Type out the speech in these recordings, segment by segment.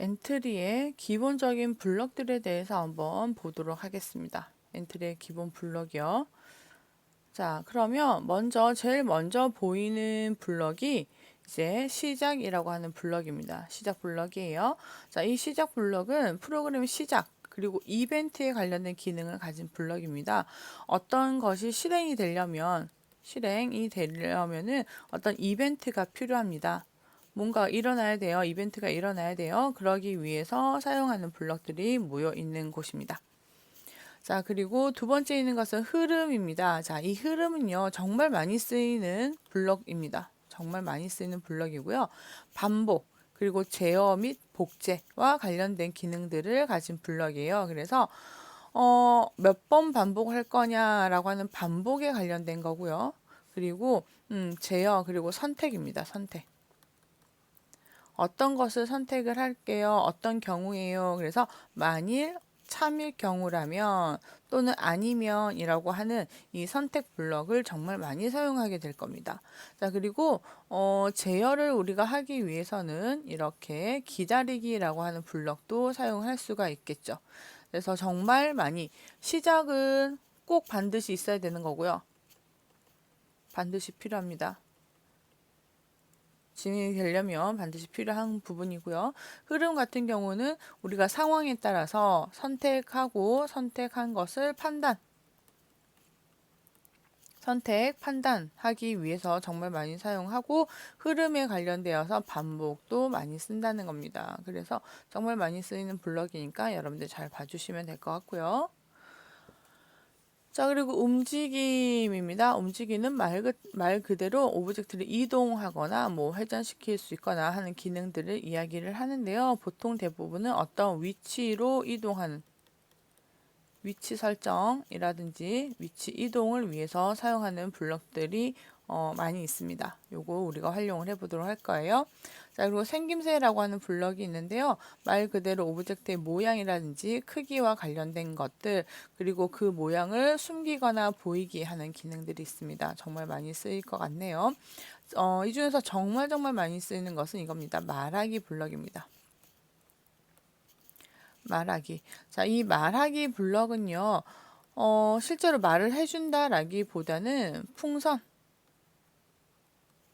엔트리의 기본적인 블럭들에 대해서 한번 보도록 하겠습니다. 엔트리의 기본 블럭이요. 자, 그러면 제일 먼저 보이는 블럭이 이제 시작이라고 하는 블럭입니다. 시작 블럭이에요. 자, 이 시작 블럭은 프로그램 시작 그리고 이벤트에 관련된 기능을 가진 블럭입니다. 어떤 것이 실행이 되려면은 어떤 이벤트가 필요합니다. 뭔가 일어나야 돼요. 이벤트가 일어나야 돼요. 그러기 위해서 사용하는 블럭들이 모여 있는 곳입니다. 자, 그리고 두 번째 있는 것은 흐름입니다. 자, 이 흐름은요, 정말 많이 쓰이는 블럭입니다. 정말 많이 쓰이는 블럭이고요. 반복, 그리고 제어 및 복제와 관련된 기능들을 가진 블럭이에요. 그래서 몇 번 반복할 거냐라고 하는 반복에 관련된 거고요. 그리고 제어 그리고 선택입니다. 선택. 어떤 것을 선택을 할게요. 어떤 경우에요. 그래서 만일 참일 경우라면 또는 아니면이라고 하는 이 선택 블럭을 정말 많이 사용하게 될 겁니다. 자, 그리고 제어를 우리가 하기 위해서는 이렇게 기다리기라고 하는 블럭도 사용할 수가 있겠죠. 그래서 정말 많이 시작은 꼭 반드시 있어야 되는 거고요. 반드시 필요합니다. 진행이 되려면 반드시 필요한 부분이고요. 흐름 같은 경우는 우리가 상황에 따라서 선택한 것을 판단하기 위해서 정말 많이 사용하고 흐름에 관련되어서 반복도 많이 쓴다는 겁니다. 그래서 정말 많이 쓰이는 블럭이니까 여러분들 잘 봐주시면 될 것 같고요. 자, 그리고 움직임입니다. 움직이는 말 그대로 오브젝트를 이동하거나 회전시킬 수 있거나 하는 기능들을 이야기를 하는데요. 보통 대부분은 어떤 위치로 이동하는 위치 설정이라든지 위치 이동을 위해서 사용하는 블럭들이 많이 있습니다. 요거 우리가 활용을 해보도록 할 거예요. 자, 그리고 생김새라고 하는 블럭이 있는데요. 말 그대로 오브젝트의 모양이라든지 크기와 관련된 것들, 그리고 그 모양을 숨기거나 보이게 하는 기능들이 있습니다. 정말 많이 쓰일 것 같네요. 이 중에서 정말 많이 쓰이는 것은 이겁니다. 말하기 블럭입니다. 말하기. 자, 이 말하기 블럭은요, 실제로 말을 해준다라기보다는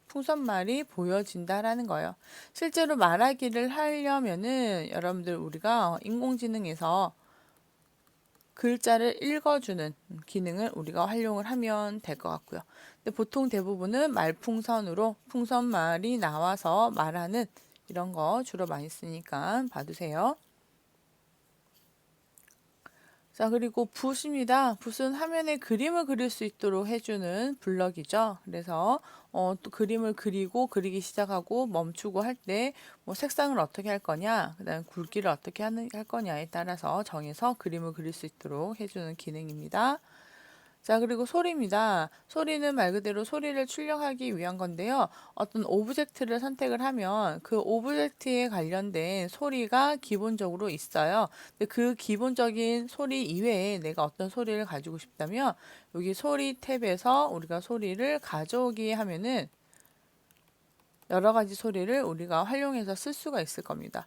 풍선말이 보여진다라는 거예요. 실제로 말하기를 하려면은 여러분들 우리가 인공지능에서 글자를 읽어주는 기능을 우리가 활용을 하면 될 것 같고요. 근데 보통 대부분은 풍선말이 나와서 말하는 이런 거 주로 많이 쓰니까 봐두세요. 자, 그리고 붓입니다. 붓은 화면에 그림을 그릴 수 있도록 해주는 블럭이죠. 그래서 또 그림을 그리기 시작하고 멈추고 할 때 색상을 어떻게 할 거냐, 그다음 굵기를 어떻게 할 거냐에 따라서 정해서 그림을 그릴 수 있도록 해주는 기능입니다. 자, 그리고 소리입니다. 소리는 말 그대로 소리를 출력하기 위한 건데요. 어떤 오브젝트를 선택을 하면 그 오브젝트에 관련된 소리가 기본적으로 있어요. 근데 그 기본적인 소리 이외에 내가 어떤 소리를 가지고 싶다면 여기 소리 탭에서 우리가 소리를 가져오기 하면은 여러 가지 소리를 우리가 활용해서 쓸 수가 있을 겁니다.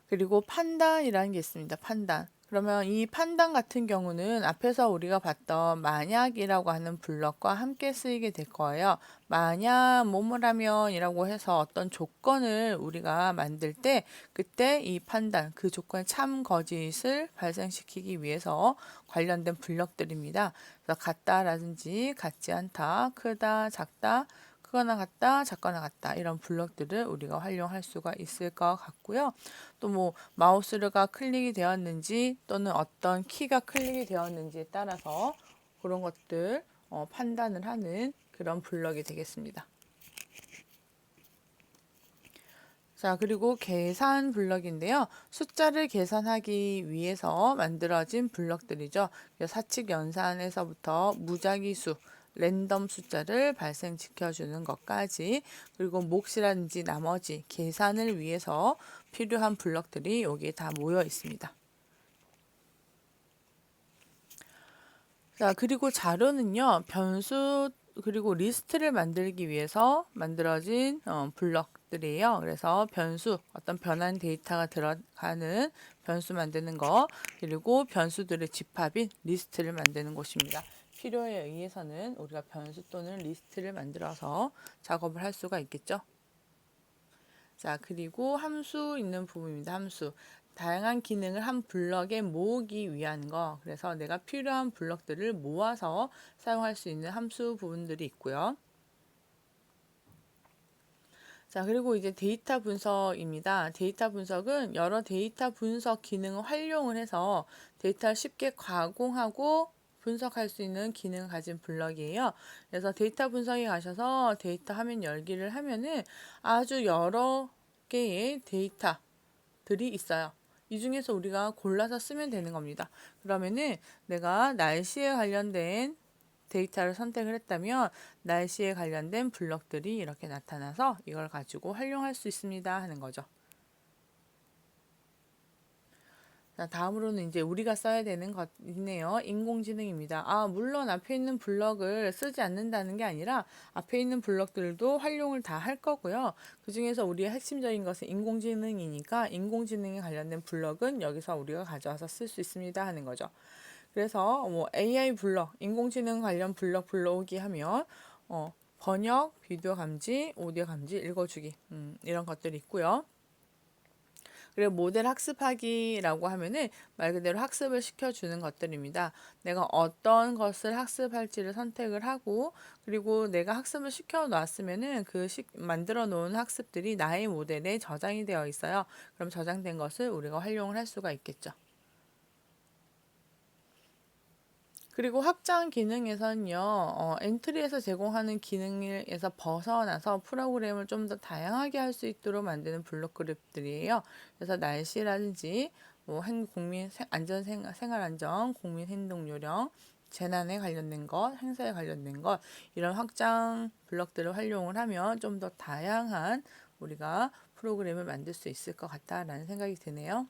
그리고 판단이라는 게 있습니다. 판단. 그러면 이 판단 같은 경우는 앞에서 우리가 봤던 만약이라고 하는 블럭과 함께 쓰이게 될 거예요. 만약 뭐뭐라면이라고 해서 어떤 조건을 우리가 만들 때 그때 이 판단, 그 조건의 참 거짓을 발생시키기 위해서 관련된 블럭들입니다. 그래서 같다라든지 같지 않다, 크다, 작다, 크거나 같다, 작거나 같다 이런 블럭들을 우리가 활용할 수가 있을 것 같고요. 또 마우스가 클릭이 되었는지 또는 어떤 키가 클릭이 되었는지에 따라서 그런 것들 판단을 하는 그런 블럭이 되겠습니다. 자, 그리고 계산 블럭인데요. 숫자를 계산하기 위해서 만들어진 블럭들이죠. 사칙 연산에서부터 무작위수, 랜덤 숫자를 발생시켜주는 것까지, 그리고 몫이라든지 나머지 계산을 위해서 필요한 블럭들이 여기에 다 모여 있습니다. 자, 그리고 자료는요, 변수 그리고 리스트를 만들기 위해서 만들어진 블럭들 블럭들이에요. 그래서 변수, 어떤 변환 데이터가 들어가는 변수 만드는 거, 그리고 변수들의 집합인 리스트를 만드는 곳입니다. 필요에 의해서는 우리가 변수 또는 리스트를 만들어서 작업을 할 수가 있겠죠. 자, 그리고 함수 있는 부분입니다. 함수. 다양한 기능을 한 블럭에 모으기 위한 거. 그래서 내가 필요한 블럭들을 모아서 사용할 수 있는 함수 부분들이 있고요. 자, 그리고 이제 데이터 분석입니다. 데이터 분석은 여러 데이터 분석 기능을 활용을 해서 데이터를 쉽게 가공하고 분석할 수 있는 기능을 가진 블럭이에요. 그래서 데이터 분석에 가셔서 데이터 화면 열기를 하면은 아주 여러 개의 데이터들이 있어요. 이 중에서 우리가 골라서 쓰면 되는 겁니다. 그러면은 내가 날씨에 관련된 데이터를 선택을 했다면 날씨에 관련된 블럭들이 이렇게 나타나서 이걸 가지고 활용할 수 있습니다 하는 거죠. 자, 다음으로는 이제 우리가 써야 되는 것이네요. 인공지능입니다. 물론 앞에 있는 블럭을 쓰지 않는다는 게 아니라 앞에 있는 블럭들도 활용을 다 할 거고요. 그 중에서 우리의 핵심적인 것은 인공지능이니까 인공지능에 관련된 블럭은 여기서 우리가 가져와서 쓸 수 있습니다 하는 거죠. 그래서 뭐 AI 블럭, 인공지능 관련 블럭 불러오기 하면 번역, 비디오 감지, 오디오 감지, 읽어주기 이런 것들이 있고요. 그리고 모델 학습하기라고 하면은 말 그대로 학습을 시켜주는 것들입니다. 내가 어떤 것을 학습할지를 선택을 하고 그리고 내가 학습을 시켜 놨으면은 만들어 놓은 학습들이 나의 모델에 저장이 되어 있어요. 그럼 저장된 것을 우리가 활용을 할 수가 있겠죠. 그리고 확장 기능에서는요, 엔트리에서 제공하는 기능에서 벗어나서 프로그램을 좀 더 다양하게 할 수 있도록 만드는 블록 그룹들이에요. 그래서 날씨라든지, 뭐, 생활안전, 국민 행동 요령, 재난에 관련된 것, 행사에 관련된 것, 이런 확장 블록들을 활용을 하면 좀 더 다양한 우리가 프로그램을 만들 수 있을 것 같다라는 생각이 드네요.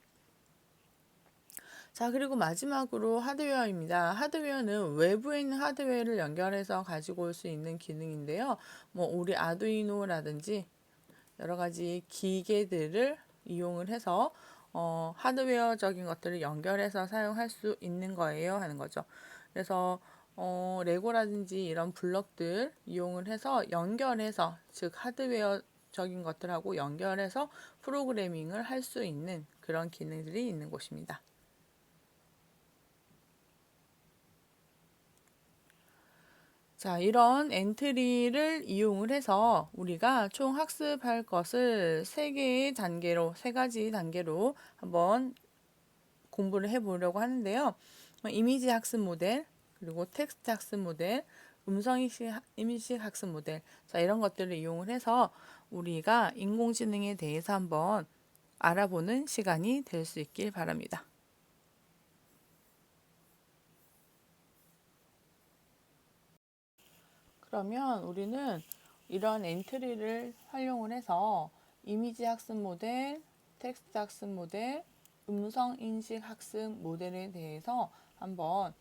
자, 그리고 마지막으로 하드웨어입니다. 하드웨어는 외부에 있는 하드웨어를 연결해서 가지고 올 수 있는 기능인데요. 뭐, 우리 아두이노라든지 여러 가지 기계들을 이용을 해서 하드웨어적인 것들을 연결해서 사용할 수 있는 거예요 하는 거죠. 그래서 레고라든지 이런 블럭들 이용을 해서 연결해서 즉 하드웨어적인 것들하고 연결해서 프로그래밍을 할 수 있는 그런 기능들이 있는 곳입니다. 자, 이런 엔트리를 이용을 해서 우리가 총 학습할 것을 세 가지 단계로 한번 공부를 해 보려고 하는데요. 이미지 학습 모델, 그리고 텍스트 학습 모델, 이미지 학습 모델. 자, 이런 것들을 이용을 해서 우리가 인공지능에 대해서 한번 알아보는 시간이 될 수 있길 바랍니다. 그러면 우리는 이런 엔트리를 활용을 해서 이미지 학습 모델, 텍스트 학습 모델, 음성 인식 학습 모델에 대해서 한번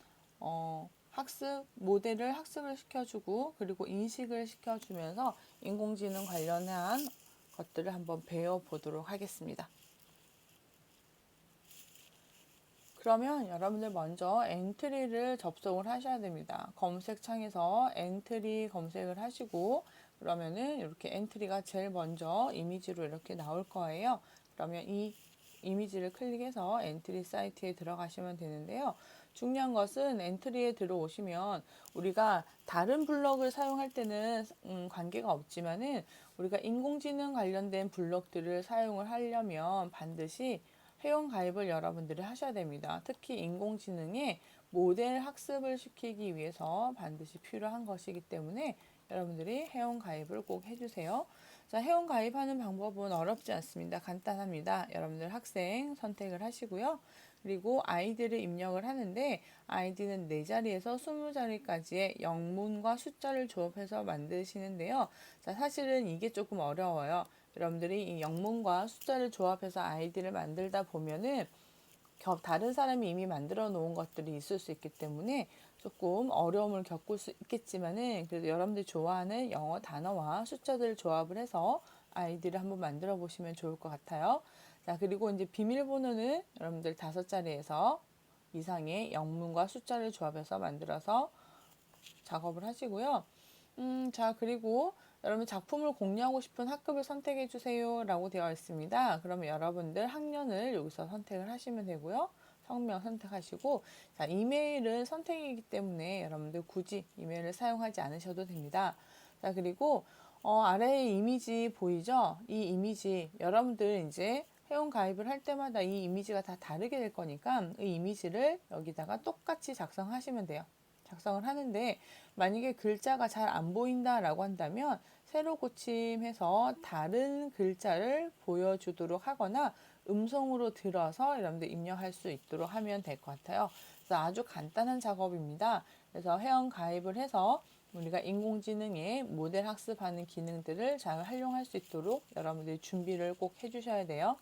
학습 모델을 학습을 시켜주고 그리고 인식을 시켜주면서 인공지능 관련한 것들을 한번 배워보도록 하겠습니다. 그러면 여러분들 먼저 엔트리를 접속을 하셔야 됩니다. 검색창에서 엔트리 검색을 하시고 그러면은 이렇게 엔트리가 제일 먼저 이미지로 이렇게 나올 거예요. 그러면 이 이미지를 클릭해서 엔트리 사이트에 들어가시면 되는데요. 중요한 것은 엔트리에 들어오시면 우리가 다른 블럭을 사용할 때는 관계가 없지만은 우리가 인공지능 관련된 블럭들을 사용을 하려면 반드시 회원 가입을 여러분들이 하셔야 됩니다. 특히 인공지능의 모델 학습을 시키기 위해서 반드시 필요한 것이기 때문에 여러분들이 회원 가입을 꼭 해주세요. 자, 회원 가입하는 방법은 어렵지 않습니다. 간단합니다. 여러분들 학생 선택을 하시고요. 그리고 아이디를 입력을 하는데 아이디는 4자리에서 20자리까지의 영문과 숫자를 조합해서 만드시는데요. 자, 사실은 이게 조금 어려워요. 여러분들이 이 영문과 숫자를 조합해서 아이디를 만들다 보면은 다른 사람이 이미 만들어 놓은 것들이 있을 수 있기 때문에 조금 어려움을 겪을 수 있겠지만은 그래도 여러분들이 좋아하는 영어 단어와 숫자들을 조합을 해서 아이디를 한번 만들어 보시면 좋을 것 같아요. 자, 그리고 이제 비밀번호는 여러분들 5자리에서 이상의 영문과 숫자를 조합해서 만들어서 작업을 하시고요. 자, 그리고 여러분 작품을 공유하고 싶은 학급을 선택해 주세요 라고 되어 있습니다. 그러면 여러분들 학년을 여기서 선택을 하시면 되고요. 성명 선택하시고, 자, 이메일은 선택이기 때문에 여러분들 굳이 이메일을 사용하지 않으셔도 됩니다. 자, 그리고 아래에 이미지 보이죠? 이 이미지 여러분들 이제 회원 가입을 할 때마다 이 이미지가 다 다르게 될 거니까 이 이미지를 여기다가 똑같이 작성하시면 돼요. 작성을 하는데 만약에 글자가 잘 안 보인다라고 한다면 세로 고침해서 다른 글자를 보여주도록 하거나 음성으로 들어서 여러분들 입력할 수 있도록 하면 될 것 같아요. 그래서 아주 간단한 작업입니다. 그래서 회원 가입을 해서 우리가 인공지능의 모델 학습하는 기능들을 잘 활용할 수 있도록 여러분들이 준비를 꼭 해주셔야 돼요.